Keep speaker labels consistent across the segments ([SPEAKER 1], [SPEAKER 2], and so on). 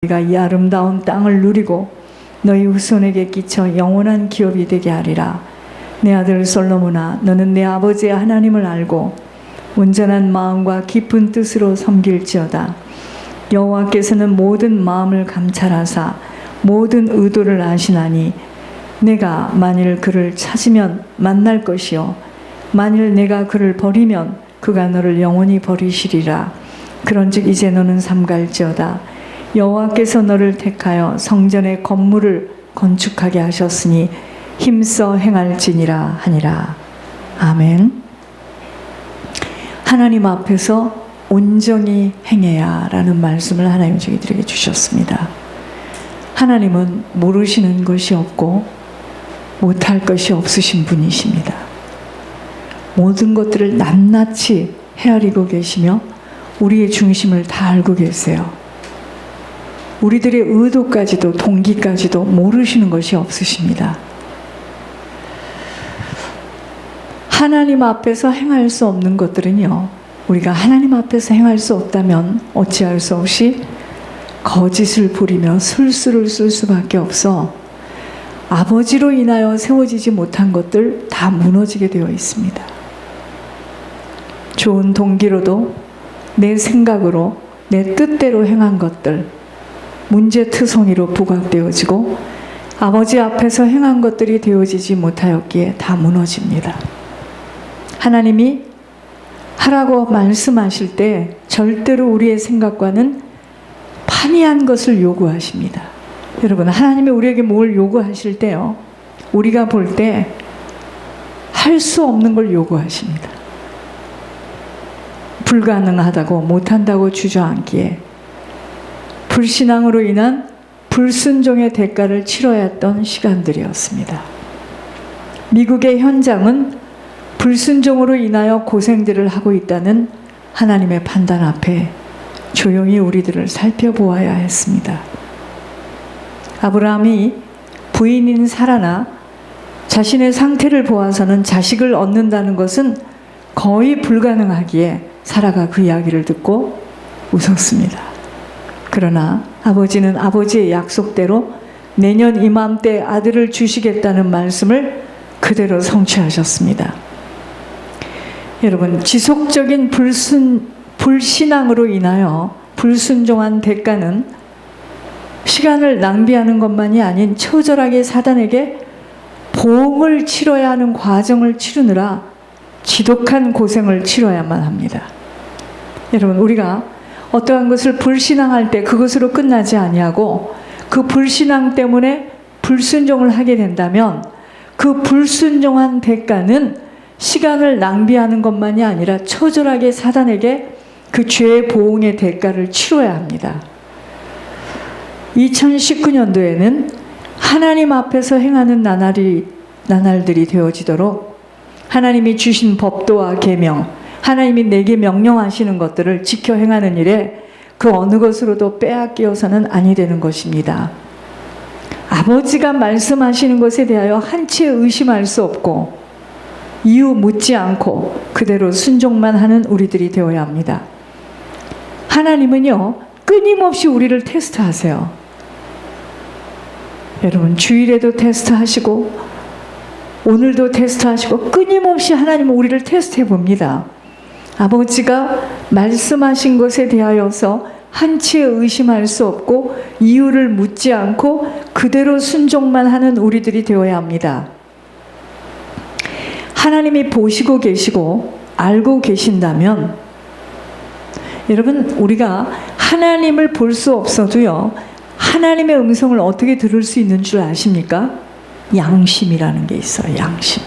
[SPEAKER 1] 우리가 이 아름다운 땅을 누리고 너희 후손에게 끼쳐 영원한 기업이 되게 하리라. 내 아들 솔로몬아, 너는 내 아버지의 하나님을 알고 온전한 마음과 깊은 뜻으로 섬길지어다. 여호와께서는 모든 마음을 감찰하사 모든 의도를 아시나니 내가 만일 그를 찾으면 만날 것이요 만일 내가 그를 버리면 그가 너를 영원히 버리시리라. 그런즉 이제 너는 삼갈지어다. 여호와께서 너를 택하여 성전의 건물을 건축하게 하셨으니 힘써 행할지니라 하니라. 아멘. 하나님 앞에서 온전히 행해야 라는 말씀을 하나님 저희들에게 주셨습니다. 하나님은 모르시는 것이 없고 못할 것이 없으신 분이십니다. 모든 것들을 낱낱이 헤아리고 계시며 우리의 중심을 다 알고 계세요. 우리들의 의도까지도 동기까지도 모르시는 것이 없으십니다. 하나님 앞에서 행할 수 없는 것들은요, 우리가 하나님 앞에서 행할 수 없다면 어찌할 수 없이 거짓을 부리며 술수를 쓸 수밖에 없어 아버지로 인하여 세워지지 못한 것들 다 무너지게 되어 있습니다. 좋은 동기로도 내 생각으로 내 뜻대로 행한 것들 문제투성이로 부각되어지고 아버지 앞에서 행한 것들이 되어지지 못하였기에 다 무너집니다. 하나님이 하라고 말씀하실 때 절대로 우리의 생각과는 판이한 것을 요구하십니다. 여러분, 하나님이 우리에게 뭘 요구하실 때요, 우리가 볼 때 할 수 없는 걸 요구하십니다. 불가능하다고 못한다고 주저앉기에 불신앙으로 인한 불순종의 대가를 치러야 했던 시간들이었습니다. 미국의 현장은 불순종으로 인하여 고생들을 하고 있다는 하나님의 판단 앞에 조용히 우리들을 살펴보아야 했습니다. 아브라함이 부인인 사라나 자신의 상태를 보아서는 자식을 얻는다는 것은 거의 불가능하기에 사라가 그 이야기를 듣고 웃었습니다. 그러나 아버지는 아버지의 약속대로 내년 이맘때 아들을 주시겠다는 말씀을 그대로 성취하셨습니다. 여러분, 지속적인 불신앙으로 인하여 불순종한 대가는 시간을 낭비하는 것만이 아닌 처절하게 사단에게 보응을 치러야 하는 과정을 치르느라 지독한 고생을 치러야만 합니다. 여러분, 우리가 어떠한 것을 불신앙할 때 그것으로 끝나지 아니하고 그 불신앙 때문에 불순종을 하게 된다면 그 불순종한 대가는 시간을 낭비하는 것만이 아니라 처절하게 사단에게 그 죄의 보응의 대가를 치러야 합니다. 2019년도에는 하나님 앞에서 행하는 나날들이 되어지도록 하나님이 주신 법도와 계명, 하나님이 내게 명령하시는 것들을 지켜 행하는 일에 그 어느 것으로도 빼앗겨서는 아니 되는 것입니다. 아버지가 말씀하시는 것에 대하여 한치 의심할 수 없고 이유 묻지 않고 그대로 순종만 하는 우리들이 되어야 합니다. 하나님은요, 끊임없이 우리를 테스트하세요. 여러분, 주일에도 테스트하시고 오늘도 테스트하시고 끊임없이 하나님은 우리를 테스트해 봅니다. 아버지가 말씀하신 것에 대하여서 한치의 의심할 수 없고 이유를 묻지 않고 그대로 순종만 하는 우리들이 되어야 합니다. 하나님이 보시고 계시고 알고 계신다면, 여러분, 우리가 하나님을 볼 수 없어도요, 하나님의 음성을 어떻게 들을 수 있는 줄 아십니까? 양심이라는 게 있어요. 양심.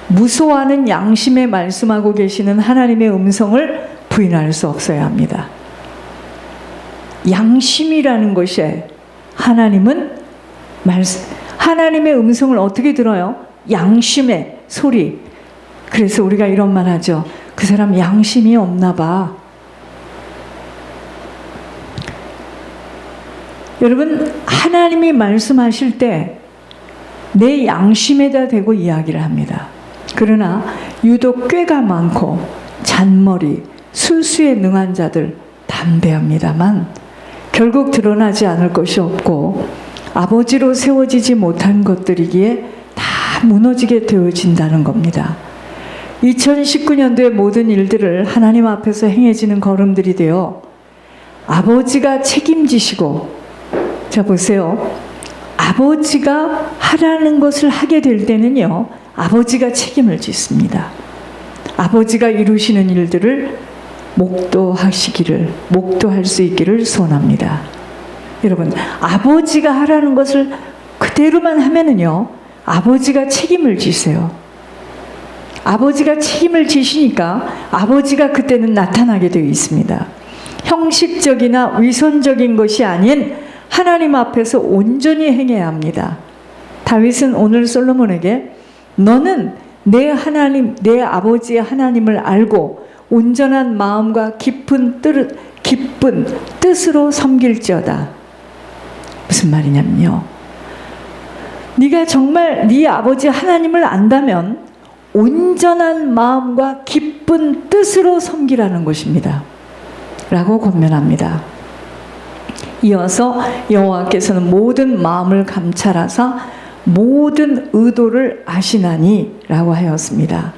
[SPEAKER 1] 무소하는 양심에 말씀하고 계시는 하나님의 음성을 부인할 수 없어야 합니다. 양심이라는 것에 하나님의 음성을 어떻게 들어요? 양심의 소리. 그래서 우리가 이런 말 하죠. 그 사람 양심이 없나 봐. 여러분, 하나님이 말씀하실 때 내 양심에다 대고 이야기를 합니다. 그러나 유독 꾀가 많고 잔머리, 술수에 능한 자들 담대합니다만 결국 드러나지 않을 것이 없고 아버지로 세워지지 못한 것들이기에 다 무너지게 되어진다는 겁니다. 2019년도의 모든 일들을 하나님 앞에서 행해지는 걸음들이 되어 아버지가 책임지시고, 자 보세요. 아버지가 하라는 것을 하게 될 때는요, 아버지가 책임을 짓습니다. 아버지가 이루시는 일들을 목도할 수 있기를 소원합니다. 여러분, 아버지가 하라는 것을 그대로만 하면은요, 아버지가 책임을 지세요. 아버지가 책임을 지시니까 아버지가 그때는 나타나게 되어 있습니다. 형식적이나 위선적인 것이 아닌 하나님 앞에서 온전히 행해야 합니다. 다윗은 오늘 솔로몬에게 너는 내 하나님, 내 아버지의 하나님을 알고 온전한 마음과 깊은 뜻으로 섬길지어다. 무슨 말이냐면요, 네가 정말 네 아버지 하나님을 안다면 온전한 마음과 깊은 뜻으로 섬기라는 것입니다 라고 권면합니다. 이어서 여호와께서는 모든 마음을 감찰하사 모든 의도를 아시나니 라고 하였습니다.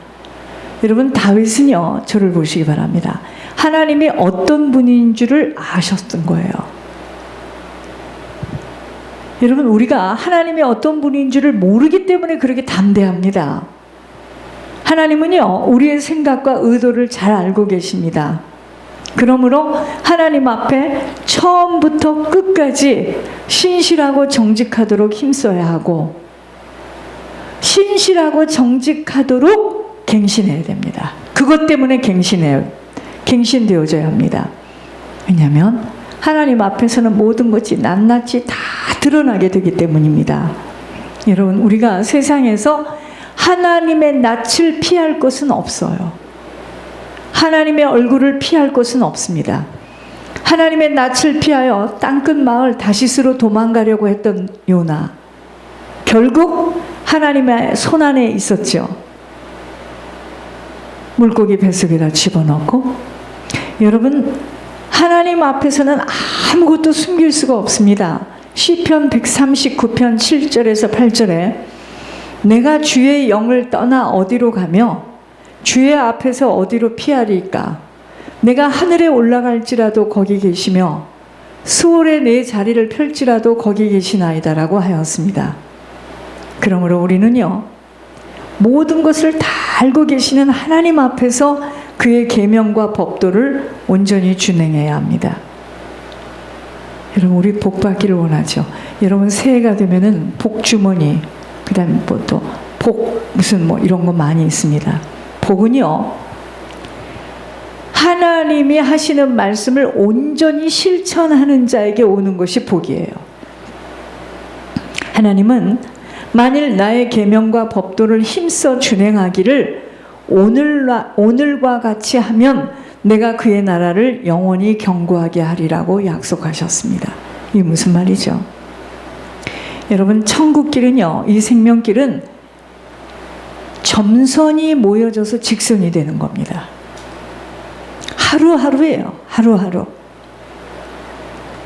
[SPEAKER 1] 여러분, 다윗은요, 저를 보시기 바랍니다. 하나님이 어떤 분인 줄을 아셨던 거예요. 여러분, 우리가 하나님이 어떤 분인 줄을 모르기 때문에 그렇게 담대합니다. 하나님은요, 우리의 생각과 의도를 잘 알고 계십니다. 그러므로 하나님 앞에 처음부터 끝까지 신실하고 정직하도록 힘써야 하고, 신실하고 정직하도록 갱신해야 됩니다. 그것 때문에 갱신되어져야 합니다. 왜냐하면 하나님 앞에서는 모든 것이 낱낱이 다 드러나게 되기 때문입니다. 여러분, 우리가 세상에서 하나님의 낯을 피할 것은 없어요. 하나님의 얼굴을 피할 것은 없습니다. 하나님의 낯을 피하여 땅끝 마을 다시스로 도망가려고 했던 요나, 결국 하나님의 손안에 있었죠. 물고기 뱃속에다 집어넣고. 여러분, 하나님 앞에서는 아무것도 숨길 수가 없습니다. 시편 139편 7절에서 8절에 내가 주의 영을 떠나 어디로 가며 주의 앞에서 어디로 피하리까? 내가 하늘에 올라갈지라도 거기 계시며 수월에 내 자리를 펼지라도 거기 계시나이다 라고 하였습니다. 그러므로 우리는요, 모든 것을 다 알고 계시는 하나님 앞에서 그의 계명과 법도를 온전히 준행해야 합니다. 여러분, 우리 복 받기를 원하죠. 여러분, 새해가 되면은 복주머니, 그 다음에 또 무슨 이런 거 많이 있습니다. 복은요, 하나님이 하시는 말씀을 온전히 실천하는 자에게 오는 것이 복이에요. 하나님은 만일 나의 계명과 법도를 힘써 준행하기를 오늘과 같이 하면 내가 그의 나라를 영원히 견고하게 하리라고 약속하셨습니다. 이게 무슨 말이죠? 여러분, 천국길은요, 이 생명길은 점선이 모여져서 직선이 되는 겁니다. 하루하루예요. 하루하루.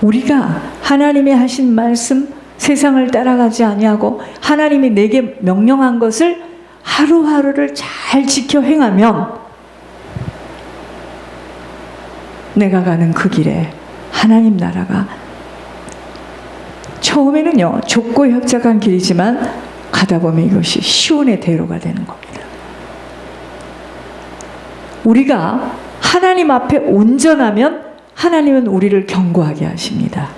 [SPEAKER 1] 우리가 하나님이 하신 말씀, 세상을 따라가지 아니하고 하나님이 내게 명령한 것을 하루하루를 잘 지켜 행하면 내가 가는 그 길에 하나님 나라가 처음에는요, 좁고 협착한 길이지만 가다 보면 이것이 시온의 대로가 되는 겁니다. 우리가 하나님 앞에 온전하면 하나님은 우리를 견고하게 하십니다.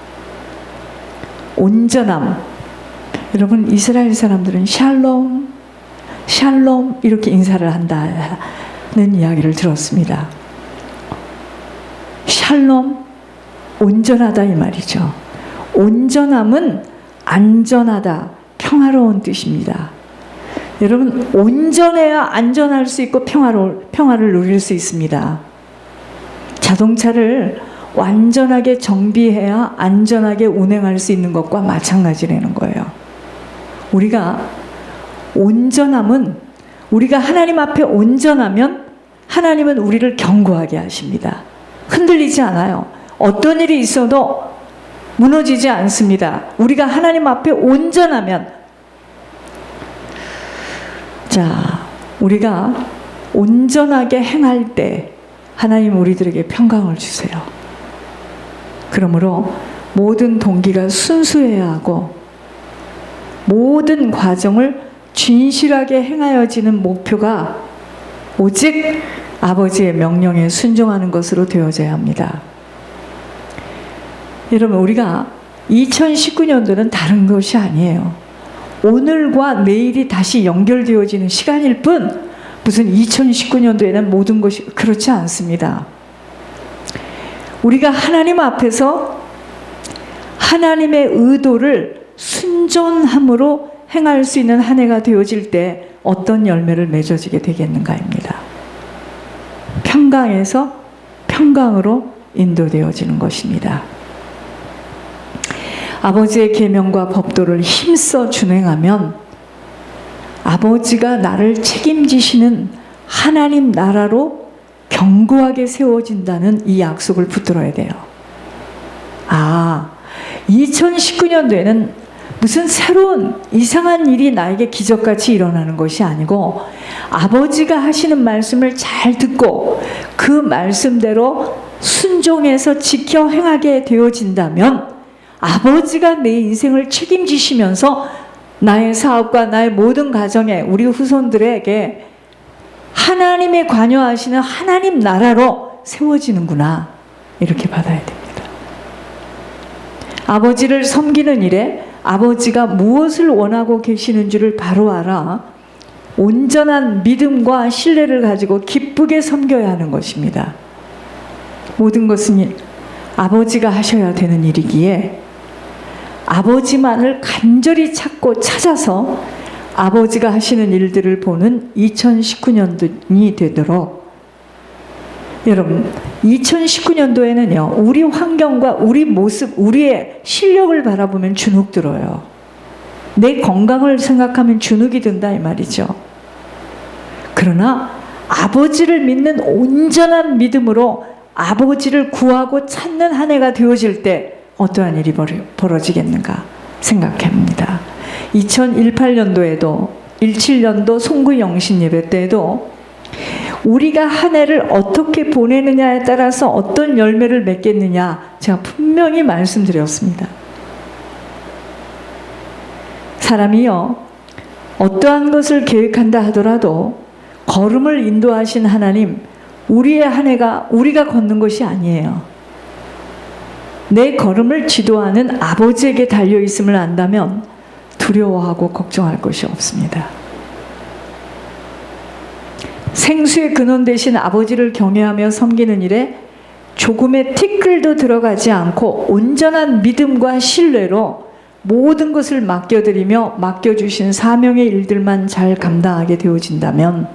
[SPEAKER 1] 온전함. 여러분, 이스라엘 사람들은 샬롬, 샬롬 이렇게 인사를 한다는 이야기를 들었습니다. 샬롬, 온전하다 이 말이죠. 온전함은 안전하다, 평화로운 뜻입니다. 여러분, 온전해야 안전할 수 있고 평화를 누릴 수 있습니다. 자동차를 완전하게 정비해야 안전하게 운행할 수 있는 것과 마찬가지라는 거예요. 우리가 온전함은, 우리가 하나님 앞에 온전하면 하나님은 우리를 견고하게 하십니다. 흔들리지 않아요. 어떤 일이 있어도 무너지지 않습니다. 우리가 하나님 앞에 온전하면. 자, 우리가 온전하게 행할 때 하나님 우리들에게 평강을 주세요. 그러므로 모든 동기가 순수해야 하고 모든 과정을 진실하게 행하여지는 목표가 오직 아버지의 명령에 순종하는 것으로 되어져야 합니다. 여러분, 우리가 2019년도는 다른 것이 아니에요. 오늘과 내일이 다시 연결되어지는 시간일 뿐 무슨 2019년도에는 모든 것이 그렇지 않습니다. 우리가 하나님 앞에서 하나님의 의도를 순전함으로 행할 수 있는 한 해가 되어질 때 어떤 열매를 맺어지게 되겠는가입니다. 평강에서 평강으로 인도되어지는 것입니다. 아버지의 계명과 법도를 힘써 준행하면 아버지가 나를 책임지시는 하나님 나라로 견고하게 세워진다는 이 약속을 붙들어야 돼요. 2019년도에는 무슨 새로운 이상한 일이 나에게 기적같이 일어나는 것이 아니고 아버지가 하시는 말씀을 잘 듣고 그 말씀대로 순종해서 지켜 행하게 되어진다면 아버지가 내 인생을 책임지시면서 나의 사업과 나의 모든 가정에 우리 후손들에게 하나님의 관여하시는 하나님 나라로 세워지는구나, 이렇게 받아야 됩니다. 아버지를 섬기는 일에 아버지가 무엇을 원하고 계시는 줄을 바로 알아 온전한 믿음과 신뢰를 가지고 기쁘게 섬겨야 하는 것입니다. 모든 것은 아버지가 하셔야 되는 일이기에 아버지만을 간절히 찾고 찾아서 아버지가 하시는 일들을 보는 2019년도이 되도록, 여러분 2019년도에는요 우리 환경과 우리 모습, 우리의 실력을 바라보면 주눅 들어요. 내 건강을 생각하면 주눅이 든다 이 말이죠. 그러나 아버지를 믿는 온전한 믿음으로 아버지를 구하고 찾는 한 해가 되어질 때 어떠한 일이 벌어지겠는가 생각합니다. 2018년도에도 17년도 송구 영신 예배 때에도 우리가 한 해를 어떻게 보내느냐에 따라서 어떤 열매를 맺겠느냐 제가 분명히 말씀드렸습니다. 사람이요 어떠한 것을 계획한다 하더라도 걸음을 인도하신 하나님, 우리의 한 해가 우리가 걷는 것이 아니에요. 내 걸음을 지도하는 아버지에게 달려있음을 안다면 두려워하고 걱정할 것이 없습니다. 생수의 근원 되신 아버지를 경외하며 섬기는 일에 조금의 티끌도 들어가지 않고 온전한 믿음과 신뢰로 모든 것을 맡겨드리며 맡겨주신 사명의 일들만 잘 감당하게 되어진다면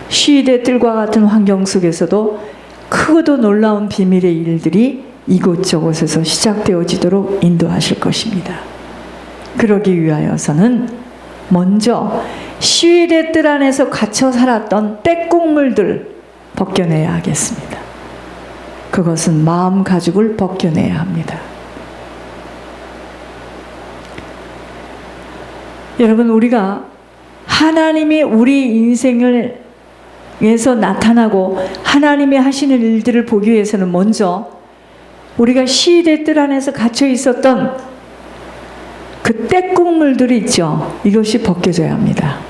[SPEAKER 1] 시위대 뜰과 같은 환경 속에서도 크고도 놀라운 비밀의 일들이 이곳저곳에서 시작되어지도록 인도하실 것입니다. 그러기 위하여서는 먼저 시위대 뜰 안에서 갇혀 살았던 때국물들 벗겨내야 하겠습니다. 그것은 마음 가죽을 벗겨내야 합니다. 여러분, 우리가 하나님이 우리 인생을 에서 나타나고 하나님이 하시는 일들을 보기 위해서는 먼저 우리가 시위대 뜰 안에서 갇혀 있었던 그 때국물들이 있죠. 이것이 벗겨져야 합니다.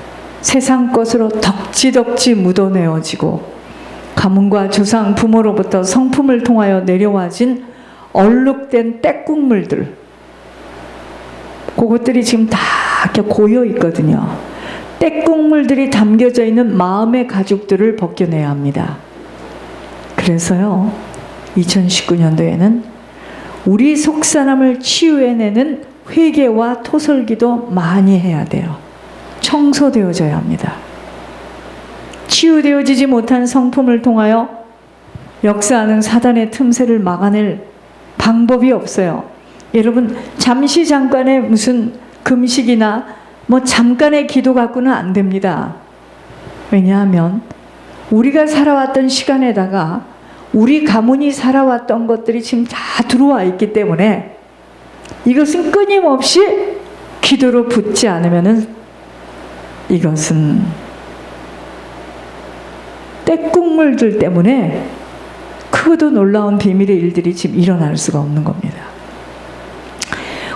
[SPEAKER 1] 세상 것으로 덕지덕지 묻어내어지고 가문과 조상 부모로부터 성품을 통하여 내려와진 얼룩된 때국물들, 그것들이 지금 다 이렇게 고여 있거든요. 때국물들이 담겨져 있는 마음의 가죽들을 벗겨내야 합니다. 그래서요 2019년도에는 우리 속사람을 치유해내는 회개와 토설기도 많이 해야 돼요. 청소되어져야 합니다. 치유되어지지 못한 성품을 통하여 역사하는 사단의 틈새를 막아낼 방법이 없어요. 여러분, 잠깐의 무슨 금식이나 잠깐의 기도 갖고는 안 됩니다. 왜냐하면 우리가 살아왔던 시간에다가 우리 가문이 살아왔던 것들이 지금 다 들어와 있기 때문에 이것은 끊임없이 기도로 붙지 않으면은 이것은 때국물들 때문에 크고도 놀라운 비밀의 일들이 지금 일어날 수가 없는 겁니다.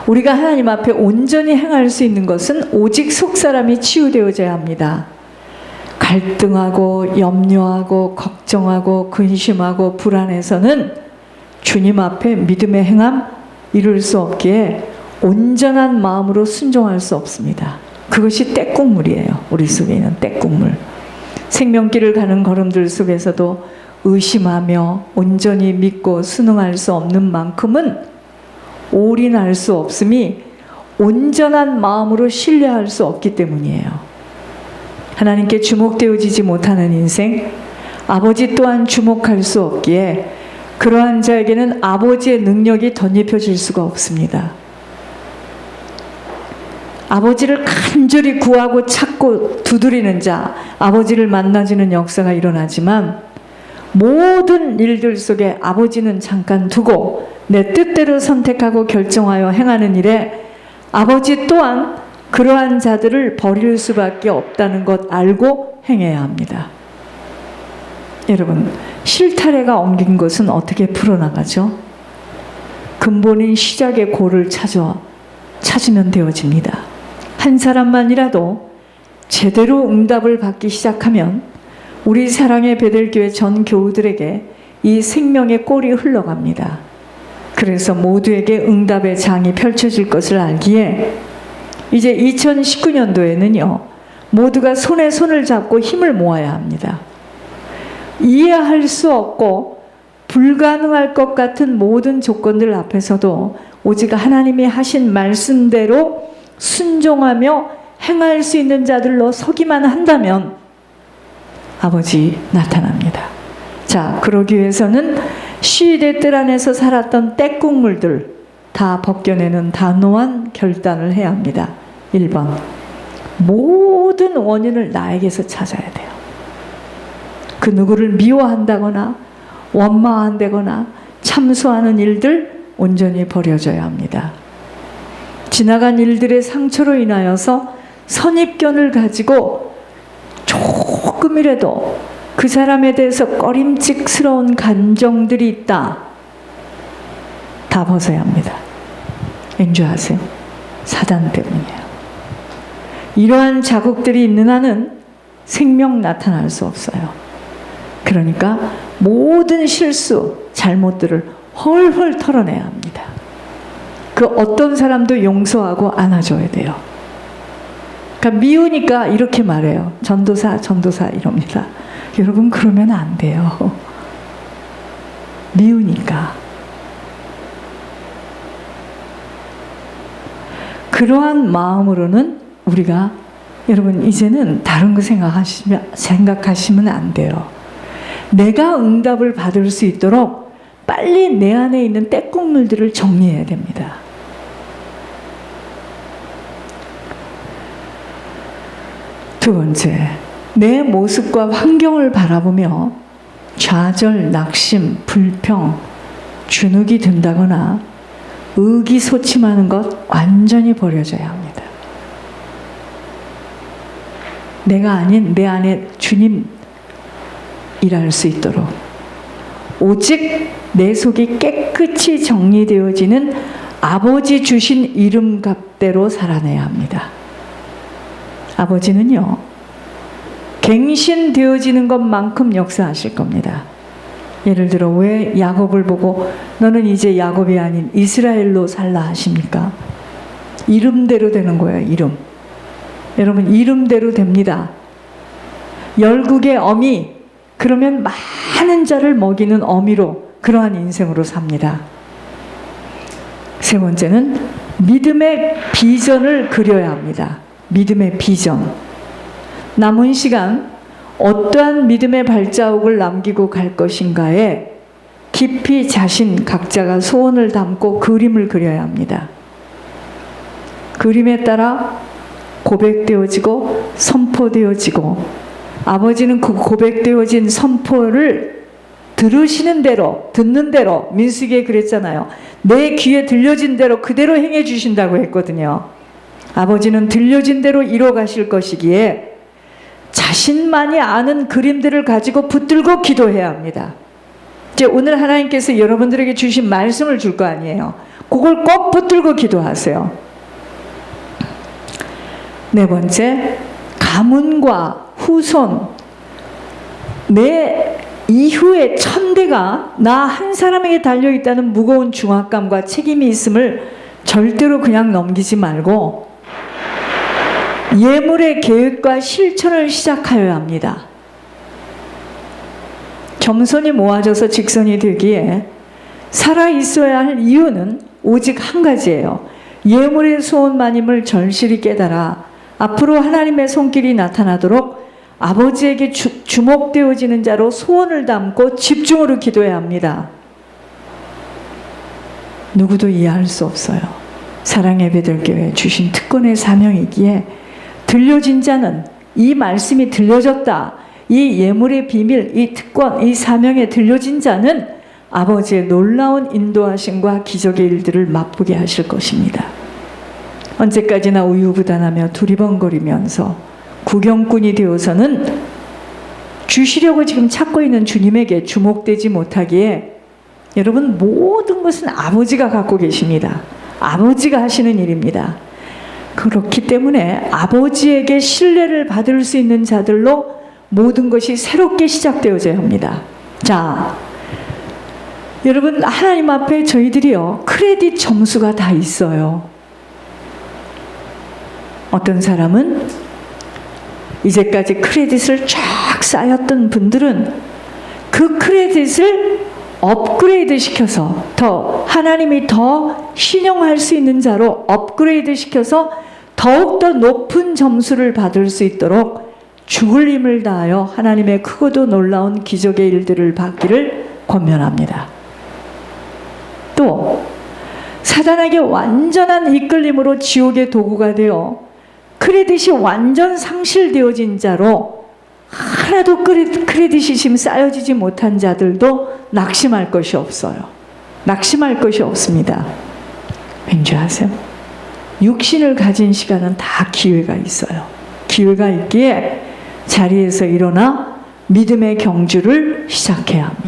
[SPEAKER 1] 우리가 하나님 앞에 온전히 행할 수 있는 것은 오직 속사람이 치유되어져야 합니다. 갈등하고 염려하고 걱정하고 근심하고 불안해서는 주님 앞에 믿음의 행함 이룰 수 없기에 온전한 마음으로 순종할 수 없습니다. 그것이 때국물이에요. 우리 속에 있는 때국물. 생명길을 가는 걸음들 속에서도 의심하며 온전히 믿고 순응할 수 없는 만큼은 올인할 수 없음이 온전한 마음으로 신뢰할 수 없기 때문이에요. 하나님께 주목되어지지 못하는 인생, 아버지 또한 주목할 수 없기에 그러한 자에게는 아버지의 능력이 덧입혀질 수가 없습니다. 아버지를 간절히 구하고 찾고 두드리는 자, 아버지를 만나주는 역사가 일어나지만 모든 일들 속에 아버지는 잠깐 두고 내 뜻대로 선택하고 결정하여 행하는 일에 아버지 또한 그러한 자들을 버릴 수밖에 없다는 것 알고 행해야 합니다. 여러분, 실타래가 엉긴 것은 어떻게 풀어나가죠? 근본인 시작의 고를 찾으면 되어집니다. 한 사람만이라도 제대로 응답을 받기 시작하면 우리 사랑의 베델교회 전 교우들에게 이 생명의 꼴이 흘러갑니다. 그래서 모두에게 응답의 장이 펼쳐질 것을 알기에 이제 2019년도에는요, 모두가 손에 손을 잡고 힘을 모아야 합니다. 이해할 수 없고 불가능할 것 같은 모든 조건들 앞에서도 오직 하나님이 하신 말씀대로 순종하며 행할 수 있는 자들로 서기만 한다면 아버지 나타납니다. 자, 그러기 위해서는 시대 뜰 안에서 살았던 때국물들 다 벗겨내는 단호한 결단을 해야 합니다. 1번, 모든 원인을 나에게서 찾아야 돼요. 그 누구를 미워한다거나 원망한다거나 참소하는 일들 온전히 버려져야 합니다. 지나간 일들의 상처로 인하여서 선입견을 가지고 조금이라도 그 사람에 대해서 꺼림칙스러운 감정들이 있다. 다 벗어야 합니다. 왠지 아세요? 사단 때문이에요. 이러한 자국들이 있는 한은 생명 나타날 수 없어요. 그러니까 모든 실수, 잘못들을 헐헐 털어내야 합니다. 그 어떤 사람도 용서하고 안아줘야 돼요. 그러니까 미우니까 이렇게 말해요. 전도사 이럽니다. 여러분, 그러면 안 돼요. 미우니까. 그러한 마음으로는 우리가, 여러분, 이제는 다른 거 생각하시면 안 돼요. 내가 응답을 받을 수 있도록 빨리 내 안에 있는 때국물들을 정리해야 됩니다. 두 번째, 내 모습과 환경을 바라보며 좌절, 낙심, 불평, 주눅이 든다거나 의기소침하는 것 완전히 버려져야 합니다. 내가 아닌 내 안에 주님 일할 수 있도록 오직 내 속이 깨끗이 정리되어지는 아버지 주신 이름값대로 살아내야 합니다. 아버지는요, 갱신되어지는 것만큼 역사하실 겁니다. 예를 들어 왜 야곱을 보고 너는 이제 야곱이 아닌 이스라엘로 살라 하십니까? 이름대로 되는 거예요. 이름. 여러분, 이름대로 됩니다. 열국의 어미, 그러면 많은 자를 먹이는 어미로 그러한 인생으로 삽니다. 세 번째는 믿음의 비전을 그려야 합니다. 믿음의 비전. 남은 시간 어떠한 믿음의 발자국을 남기고 갈 것인가에 깊이 자신 각자가 소원을 담고 그림을 그려야 합니다. 그림에 따라 고백되어지고 선포되어지고 아버지는 그 고백되어진 선포를 들으시는 대로, 듣는 대로, 민수기에 그랬잖아요. 내 귀에 들려진 대로 그대로 행해 주신다고 했거든요. 아버지는 들려진 대로 이뤄 가실 것이기에 자신만이 아는 그림들을 가지고 붙들고 기도해야 합니다. 이제 오늘 하나님께서 여러분들에게 주신 말씀을 줄 거 아니에요. 그걸 꼭 붙들고 기도하세요. 네 번째, 가문과 후손, 내 이후에 천대가 나 한 사람에게 달려있다는 무거운 중압감과 책임이 있음을 절대로 그냥 넘기지 말고 예물의 계획과 실천을 시작하여야 합니다. 겸손이 모아져서 직선이 되기에 살아있어야 할 이유는 오직 한 가지예요. 예물의 소원만임을 절실히 깨달아 앞으로 하나님의 손길이 나타나도록 아버지에게 주목되어지는 자로 소원을 담고 집중으로 기도해야 합니다. 누구도 이해할 수 없어요. 사랑예배들교회 주신 특권의 사명이기에 들려진 자는 이 말씀이 들려졌다. 이 예물의 비밀, 이 특권, 이 사명에 들려진 자는 아버지의 놀라운 인도하심과 기적의 일들을 맛보게 하실 것입니다. 언제까지나 우유부단하며 두리번거리면서 구경꾼이 되어서는 주시려고 지금 찾고 있는 주님에게 주목되지 못하기에 여러분 모든 것은 아버지가 갖고 계십니다. 아버지가 하시는 일입니다. 그렇기 때문에 아버지에게 신뢰를 받을 수 있는 자들로 모든 것이 새롭게 시작되어져야 합니다. 자, 여러분 하나님 앞에 저희들이요 크레딧 점수가 다 있어요. 어떤 사람은 이제까지 크레딧을 쫙 쌓였던 분들은 그 크레딧을 업그레이드 시켜서 더 하나님이 더 신용할 수 있는 자로 업그레이드 시켜서 더욱더 높은 점수를 받을 수 있도록 죽을 힘을 다하여 하나님의 크고도 놀라운 기적의 일들을 받기를 권면합니다. 또 사단에게 완전한 이끌림으로 지옥의 도구가 되어 크레딧이 완전 상실되어진 자로 하나도 크레딧이 지금 쌓여지지 못한 자들도 낙심할 것이 없어요. 낙심할 것이 없습니다. 왠지 아세요? 육신을 가진 시간은 다 기회가 있어요. 기회가 있기에 자리에서 일어나 믿음의 경주를 시작해야 합니다.